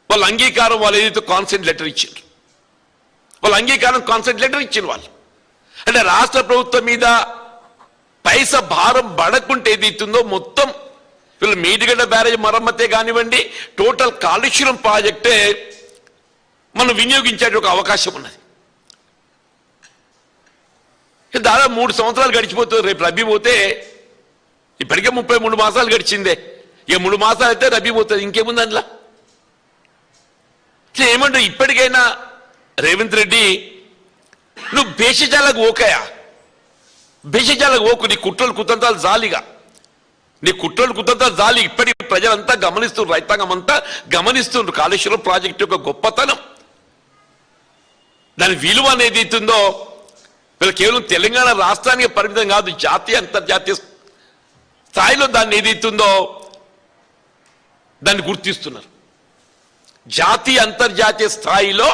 వాళ్ళ అంగీకారం వాళ్ళు ఏదైతే కాన్సెంట్ లెటర్ ఇచ్చారు, వాళ్ళ అంగీకారం కాన్సెంట్ లెటర్ ఇచ్చిన వాళ్ళు అంటే రాష్ట్ర ప్రభుత్వం మీద పైసా భారం పడకుంటే ఏదైతుందో మొత్తం వీళ్ళు మేడిగడ్డ బ్యారేజ్ మరమ్మతే కానివ్వండి, టోటల్ కాళేశ్వరం ప్రాజెక్టే మనం వినియోగించే ఒక అవకాశం ఉన్నది. దాదాపు 3 సంవత్సరాలు గడిచిపోతుంది. రేపు రబీ పోతే ఇప్పటికే 33 మాసాలు గడిచిందే, ఇక 3 మాసాలు అయితే రబీ పోతుంది, ఇంకేముంది అందులో. ఏమంటావు ఇప్పటికైనా రేవంత్ రెడ్డి, నువ్వు భేషజాలకు ఓకయా, భేషజాలకు ఓకు, నీ కుట్రలు కుతంత్రాలు జాలిగా, నీ కుట్రలు కుతంత్రాలు జాలి. ఇప్పటికీ ప్రజలంతా గమనిస్తున్నారు, రైతాంగం అంతా గమనిస్తున్నారు కాళేశ్వరం ప్రాజెక్టు యొక్క గొప్పతనం, దాని విలువ అనేది ఇస్తుందో. వీళ్ళు కేవలం తెలంగాణ రాష్ట్రానికి పరిమితం కాదు, జాతీయ అంతర్జాతీయ స్థాయిలో దాన్ని ఏదైతుందో దాన్ని గుర్తిస్తున్నారు. జాతీయ అంతర్జాతీయ స్థాయిలో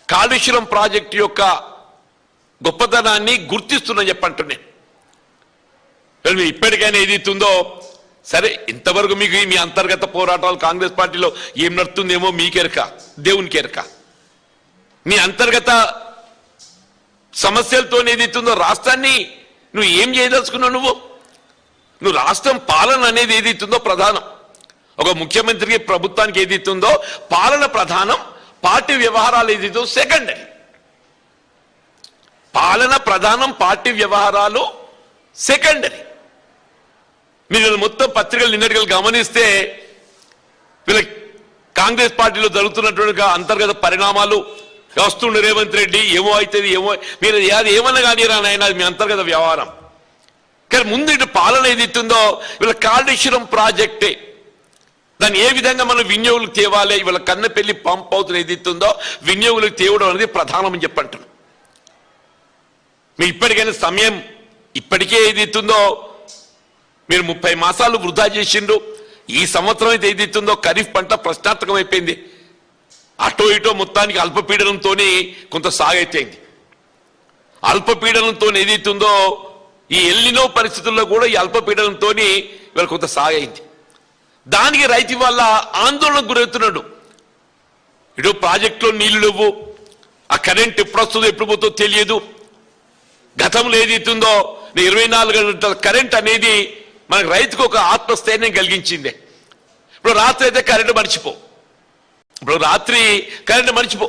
కాళేశ్వరం ప్రాజెక్టు యొక్క గొప్పతనాన్ని గుర్తిస్తున్నా చెప్పంటున్నాను. ఇప్పటికైనా ఏదైతుందో సరే, ఇంతవరకు మీకు మీ అంతర్గత పోరాటాలు కాంగ్రెస్ పార్టీలో ఏం నడుతుందేమో మీకెరక, దేవునికి ఎరక. నీ అంతర్గత సమస్యలతో ఏదైతుందో రాష్ట్రాన్ని నువ్వు ఏం చేయదలుచుకున్నావు? నువ్వు రాష్ట్రం పాలన అనేది ఏదైతుందో ప్రధానం. ఒక ముఖ్యమంత్రికి ప్రభుత్వానికి ఏదైతుందో పాలన ప్రధానం, పార్టీ వ్యవహారాలు ఏదైతుందో సెకండరీ. పాలన ప్రధానం, పార్టీ వ్యవహారాలు సెకండరీ. మీరు మొత్తం పత్రికలు నిన్నటికలు గమనిస్తే వీళ్ళ కాంగ్రెస్ పార్టీలో జరుగుతున్నటువంటి అంతర్గత పరిణామాలు వస్తుండే రేవంత్ రెడ్డి ఏమో అవుతుంది ఏమో, మీరు అది ఏమన్నా కానీ రానైనా మీ అంతర్గత వ్యవహారం. కానీ ముందు ఇటు పాలన ఏదైతుందో వీళ్ళ కాళేశ్వరం ప్రాజెక్టే, దాన్ని ఏ విధంగా మనం వినియోగులకు తేవాలి, ఇవాళ కన్నెపల్లి పంప్ అవుతున్న ఏదైతుందో వినియోగులకు తేవడం అనేది ప్రధానం అని చెప్పంటున్నాం. మీ ఇప్పటికైనా సమయం, ఇప్పటికే ఏదైతుందో మీరు 30 మాసాలు వృధా చేసిండ్రు. ఈ సంవత్సరం అయితే ఏదైతుందో ఖరీఫ్ పంట ప్రశ్నార్థకం అయిపోయింది. అటో ఇటో మొత్తానికి అల్పపీడనంతో కొంత సాగైతేంది. అల్పపీడనంతో ఏదైతుందో ఈ ఎల్నినో పరిస్థితుల్లో కూడా ఈ అల్పపీడనంతో ఇవాళ కొంత సాగైంది. దానికి రైతు వల్ల ఆందోళనకు గురవుతున్నాడు. ఇటు ప్రాజెక్టులో నీళ్లు లేవు, ఆ కరెంట్ ఎప్పుడు వస్తుందో ఎప్పుడు పోతుందో తెలియదు. గతంలో ఏదైతుందో 24 గంటల కరెంట్ అనేది మనకు రైతుకు ఒక ఆత్మస్థైర్యం కలిగించిందే. ఇప్పుడు రాత్రి అయితే కరెంటు మర్చిపో, ఇప్పుడు రాత్రి కరెంటు మర్చిపో,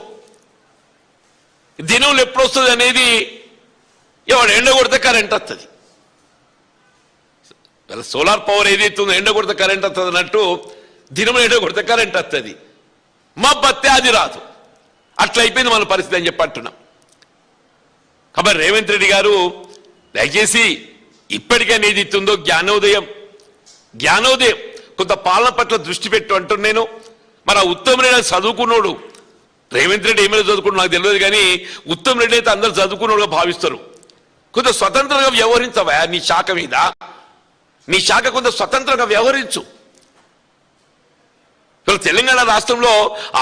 దినంలో ఎప్పుడు వస్తుంది అనేది, ఎవడు ఎండ కొడితే కరెంట్ వస్తుంది. సోలార్ పవర్ ఏదైతుందో ఎండ కొడితే కరెంట్ వస్తుంది అన్నట్టు, దినం ఎండ కొడితే కరెంట్ వస్తుంది, మబ్బత్తే అది రాదు. అట్లా అయిపోయింది మన పరిస్థితి అని చెప్పంటున్నాం. కాబట్టి రేవంత్ రెడ్డి గారు దయచేసి ఇప్పటికైనా ఏదైతుందో జ్ఞానోదయం కొంత పాలన పట్ల దృష్టి పెట్టు అంటున్నాను నేను. మరి ఆ ఉత్తమ్ రెడ్డి చదువుకున్నాడు, రేవంత్ రెడ్డి ఏమైనా చదువుకున్నాడు నాకు తెలియదు, కానీ ఉత్తమ్ రెడ్డి అయితే అందరూ చదువుకున్నాడుగా భావిస్తారు. కొంత స్వతంత్రంగా వ్యవహరించవా నీ శాఖ మీద, నీ శాఖ కొంత స్వతంత్రంగా వ్యవహరించు. తెలంగాణ రాష్ట్రంలో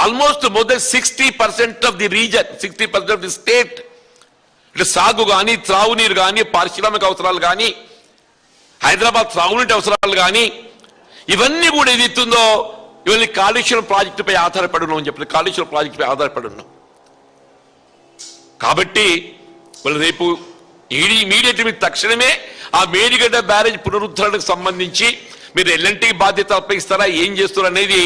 almost more than 60% of the reason, 60% of the state ఇటు సాగు కానీ, త్రాగునీరు కానీ, పారిశ్రామిక అవసరాలు కానీ, హైదరాబాద్ త్రాగునీటి అవసరాలు కానీ, ఇవన్నీ కూడా ఏదైతుందో ఇవన్నీ కాళేశ్వరం ప్రాజెక్టుపై ఆధారపడి ఉన్నాం అని చెప్పి, కాళేశ్వరం ప్రాజెక్టుపై ఆధారపడి ఉన్నాం. కాబట్టి వాళ్ళు రేపు ఇమీడియట్లీ మీరు తక్షణమే ఆ మేడిగడ్డ బ్యారేజ్ పునరుద్ధరణకు సంబంధించి మీరు ఎల్ఎన్టీకి బాధ్యత అప్పగిస్తారా, ఏం చేస్తారు అనేది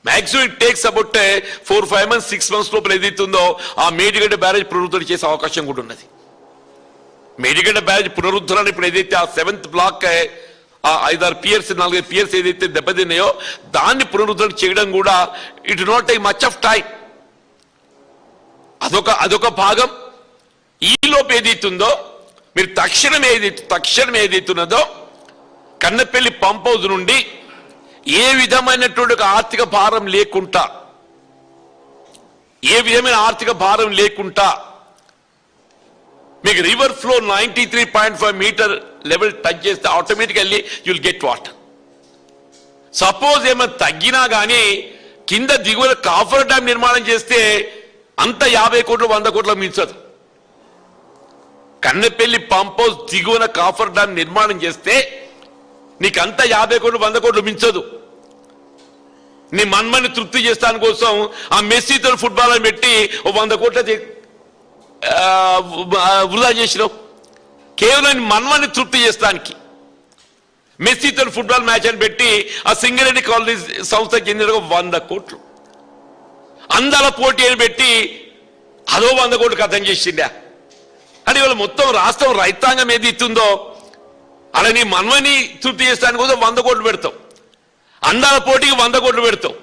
maximum it takes about 4-5 months 6 months లోపల ఏదైతుందో ఆ మేడిగడ్డ బ్యారేజ్ పునరుద్ధరణ చేసే అవకాశం కూడా ఉన్నది. మేడిగడ్డ బ్యారేజ్ పునరుద్ధరణ ఇప్పుడు ఏదైతే ఆ 7th బ్లాక్ 5-6 పియర్స్ 4-5 పియర్స్ ఏదైతే దెబ్బతిన్నాయో దాన్ని పునరుద్ధరణ చేయడం కూడా it not take much of time. అదొక భాగం. ఈ లోపు ఏదైతుందో మీరు తక్షణం ఏదైతున్నదో కన్నెపల్లి పంప్ హౌస్ నుండి ఏ విధమైనటువంటి ఆర్థిక భారం లేకుండా మీకు river flow 93.5 metre level touch చేస్తే automatically you'll get water. Suppose ఏమైనా తగ్గినా కానీ కింద దిగువన కాఫర్ డ్యామ్ నిర్మాణం చేస్తే అంత 50 కోట్లు 100 కోట్ల మించదు. కన్నెపల్లి పంప్ హౌస్ దిగువన కాఫర్ డ్యామ్ నిర్మాణం చేస్తే నీకంతా 50 కోట్లు 100 కోట్లు మించదు. నీ మన్మని తృప్తి చేస్తాను కోసం ఆ మెస్సీతో ఫుట్బాల్ అని పెట్టి 100 కోట్ల వృధా చేసినావు. కేవలం మన్మని తృప్తి చేస్తానికి మెస్సీతో ఫుట్బాల్ మ్యాచ్ అని పెట్టి ఆ సింగరేణి కాలేజ్ సంస్థకి చెందిన 100 కోట్లు అందాల పోటీ అని పెట్టి అదో 100 కోట్లు కథం చేసిండా. అంటే ఇవాళ మొత్తం రాష్ట్రం రైతాంగం ఏది ఇస్తుందో అలా నీ మన్మని తృప్తి చేస్తానికి కోసం 100 కోట్లు పెడతావు, అందాల పోటీకి 100 కోట్లు పెడతావు.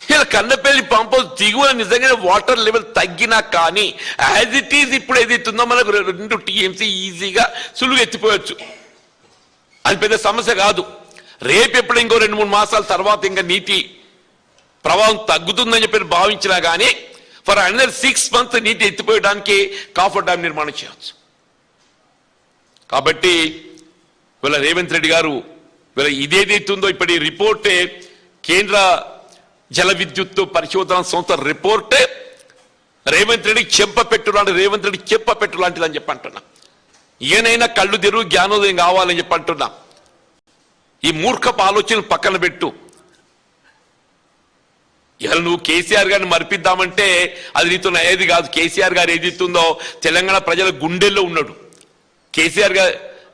ఇలా కన్నపల్లి పంప్ హౌస్ దిగువన నిజంగానే వాటర్ లెవెల్ తగ్గినా కానీ యాజ్ ఇట్ ఈజ్ ఇప్పుడు ఏదైతుందో మనకు 2 TMC ఈజీగా సులువుగా ఎత్తిపోయచ్చు. అది పెద్ద సమస్య కాదు. రేపు ఎప్పుడు ఇంకో 2-3 మాసాల తర్వాత ఇంకా నీటి ప్రవాహం తగ్గుతుందని చెప్పి భావించినా కానీ ఫర్ అనదర్ 6 months నీటి ఎత్తిపోయడానికి కాఫర్ డ్యామ్ నిర్మాణం చేయవచ్చు. కాబట్టి వీళ్ళ రేవంత్ రెడ్డి గారు వీళ్ళ ఇదేదైతుందో ఇప్పుడు ఈ రిపోర్టే కేంద్ర జల విద్యుత్ పరిశోధన సంస్థ రిపోర్టే రేవంత్ రెడ్డికి చెంపపెట్టు లాంటిది అని చెప్పి అంటున్నా. ఈయనైనా కళ్ళు తెరువు జ్ఞానోదయం కావాలని చెప్పి అంటున్నా. ఈ మూర్ఖపు ఆలోచన పక్కన పెట్టు. ఇవాళ నువ్వు కేసీఆర్ గారిని మరిపిద్దామంటే అది నీతో ఏది కాదు. కేసీఆర్ గారు ఏదిస్తుందో తెలంగాణ ప్రజల గుండెల్లో ఉన్నాడు. కేసీఆర్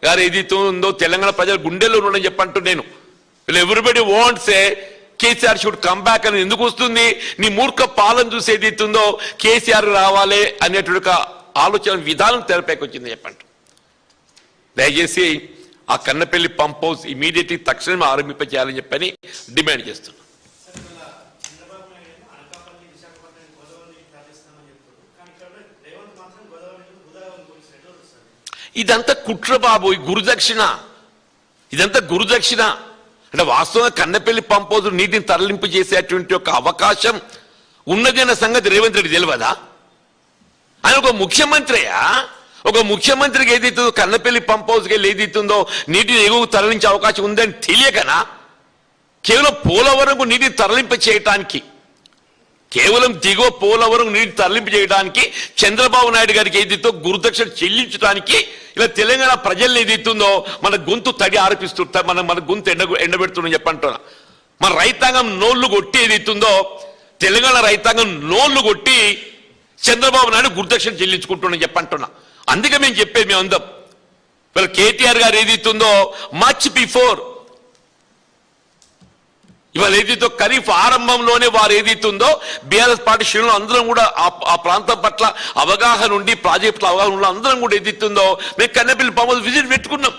గారు ఏదిస్తుందో తెలంగాణ ప్రజల గుండెల్లో ఉన్నాడని చెప్పంటూ నేను everybody wants A KCR should come back అని ఎందుకు వస్తుంది? నీ మూర్ఖ పాలన చూసి ఏదైతుందో కేసీఆర్ రావాలి అనేటువంటి ఆలోచన విధానం తెరపైకి వచ్చింది చెప్పండి. దయచేసి ఆ కన్నపల్లి పంప్ హౌస్ ఇమీడియట్లీ తక్షణమే ఆరంభింపజేయాలని చెప్పని డిమాండ్ చేస్తున్నాను. ఇదంతా కుట్ర బాబు, గురుదక్షిణ, ఇదంతా గురుదక్షిణ. అంటే వాస్తవంగా కన్నపల్లి పంప్ హౌస్ నీటిని తరలింపు చేసేటువంటి ఒక అవకాశం ఉన్నది అన్న సంగతి రేవంత్ రెడ్డి తెలియదా? ఆయన ఒక ముఖ్యమంత్రియా? ఒక ముఖ్యమంత్రికి ఏదైతుందో కన్నపల్లి పంప్ హౌస్కి వెళ్ళి ఏదైతుందో నీటిని ఎగువ తరలించే అవకాశం ఉందని తెలియకనా కేవలం పోలవరంకు నీటిని తరలింపు చేయటానికి, కేవలం దిగువ పోలవరం నీటి తరలింపు చేయడానికి చంద్రబాబు నాయుడు గారికి ఏదైతే గురుదక్షిణ చెల్లించడానికి ఇలా తెలంగాణ ప్రజల్ని ఏదైతుందో మన గొంతు తడి ఆరోపిస్తుంటా, మన గొంతు ఎండబెడుతుందని చెప్పంటున్నా. మన రైతాంగం నోళ్లు కొట్టి ఏదైతుందో తెలంగాణ రైతాంగం నోళ్లు కొట్టి చంద్రబాబు నాయుడు గురుదక్షిణ చెల్లించుకుంటున్నాను చెప్పంటున్నా. అందుకే మేము చెప్పేది మేమందరం వీళ్ళు కేటీఆర్ గారు ఏదైతుందో మచ్ బిఫోర్ ఇవాళ ఏదైతే ఖరీఫ్ ఆరంభంలోనే వారు ఏదైతుందో బీఆర్ఎస్ పార్టీ శ్రేణులు అందరం కూడా ఆ ప్రాంతం పట్ల అవగాహన ఉండి ప్రాజెక్టుల అవగాహన ఉండి అందరం కూడా ఏదైతుందో మేము కన్నపల్లి పంప్ హౌస్ విజిట్ పెట్టుకున్నాం.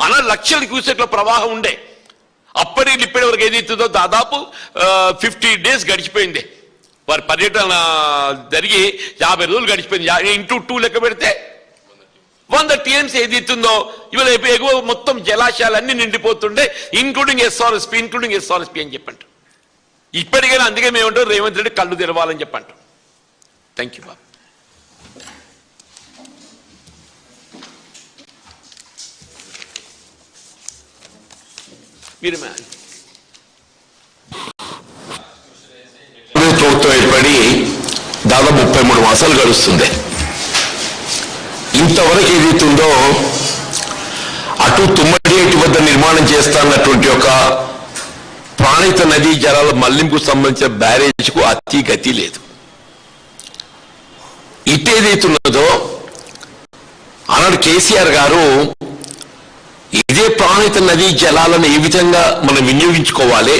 అలా లక్షల క్యూసెక్ల ప్రవాహం ఉండే. అప్పటికి ఇప్పటి వరకు ఏదైతుందో దాదాపు 50 days గడిచిపోయింది. వారి పర్యటన జరిగి 50 రోజులు గడిచిపోయింది. ఇంటూ 2 లెక్క పెడితే 100 TMC ఏదైతుందో ఇవాళ ఎగువ మొత్తం జలాశయాలన్నీ నిండిపోతుండే, ఇంక్లూడింగ్ ఎస్ఆర్ఎస్పీ అని చెప్పంట. ఇప్పటికైనా అందుకే మేమంటాం రేవంత్ రెడ్డి కళ్ళు తెరవాలని చెప్పంటాం. థ్యాంక్ యూ బాబు. మీరు ప్రభుత్వం ఏర్పడి దాదాపు 33 మాసాలు గడుస్తుంది. ఇంతవరకు ఏదైతుందో అటు తుమ్మడియేటి వద్ద నిర్మాణం చేస్తానన్నటువంటి ఒక ప్రాణిత నదీ జలాల మళ్లింపుకు సంబంధించిన బ్యారేజ్కు అతి గతి లేదు. ఇటేదైతున్నదో ఆనాడు కేసీఆర్ గారు ఇదే ప్రాణిత నదీ జలాలను ఏ విధంగా మనం వినియోగించుకోవాలి,